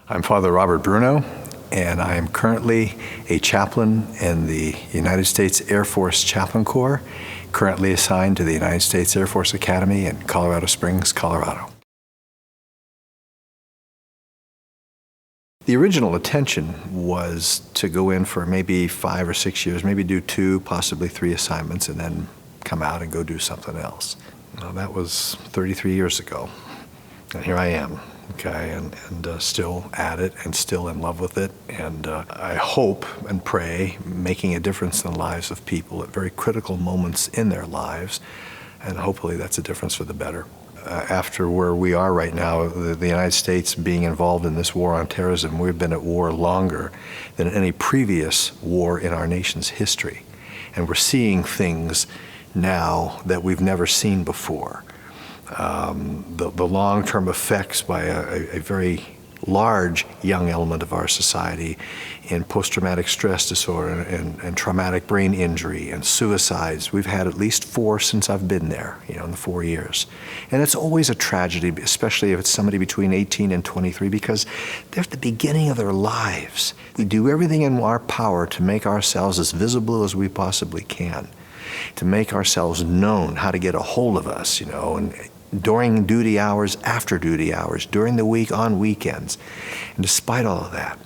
I'm Father Robert Bruno, and I am currently a chaplain in the United States Air Force Chaplain Corps, currently assigned to the United States Air Force Academy in Colorado Springs, Colorado. The original intention was to go in for maybe 5 or 6 years, maybe do 2, possibly 3 assignments, and then come out and go do something else. Well, that was 33 years ago, and here I am. Okay, and still at it and still in love with it, and I hope and pray making a difference in the lives of people at very critical moments in their lives, and hopefully that's a difference for the better. After where we are right now, the United States being involved in this war on terrorism, we've been at war longer than any previous war in our nation's history, and we're seeing things now that we've never seen before. The long-term effects by a very large young element of our society in post-traumatic stress disorder and traumatic brain injury and suicides. We've had at least 4 since I've been there, in the 4 years. And it's always a tragedy, especially if it's somebody between 18 and 23, because they're at the beginning of their lives. We do everything in our power to make ourselves as visible as we possibly can, to make ourselves known, how to get a hold of us, and during duty hours, after duty hours, during the week, on weekends. And despite all of that,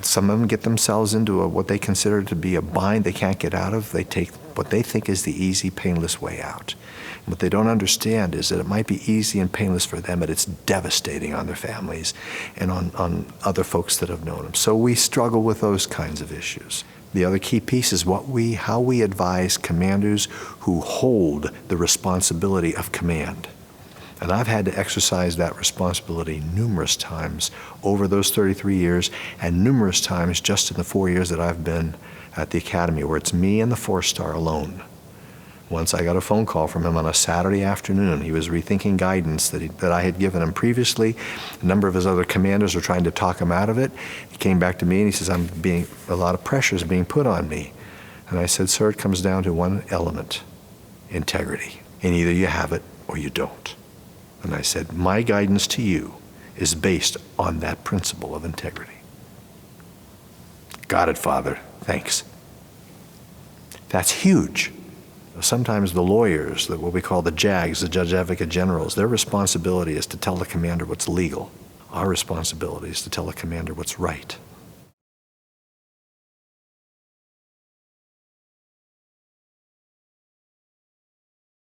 some of them get themselves into what they consider to be a bind they can't get out of. They take what they think is the easy, painless way out. And what they don't understand is that it might be easy and painless for them, but it's devastating on their families and on other folks that have known them. So we struggle with those kinds of issues. The other key piece is how we advise commanders who hold the responsibility of command. And I've had to exercise that responsibility numerous times over those 33 years, and numerous times just in the 4 years that I've been at the academy, where it's me and the 4-star alone. Once I got a phone call from him on a Saturday afternoon. He was rethinking guidance that I had given him previously. A number of his other commanders were trying to talk him out of it. He came back to me and he says, a lot of pressure is being put on me. And I said, sir, it comes down to one element: integrity. And either you have it or you don't. And I said, my guidance to you is based on that principle of integrity. Got it, Father. Thanks. That's huge. Sometimes the lawyers, what we call the JAGs, the Judge Advocate Generals, their responsibility is to tell the commander what's legal. Our responsibility is to tell the commander what's right.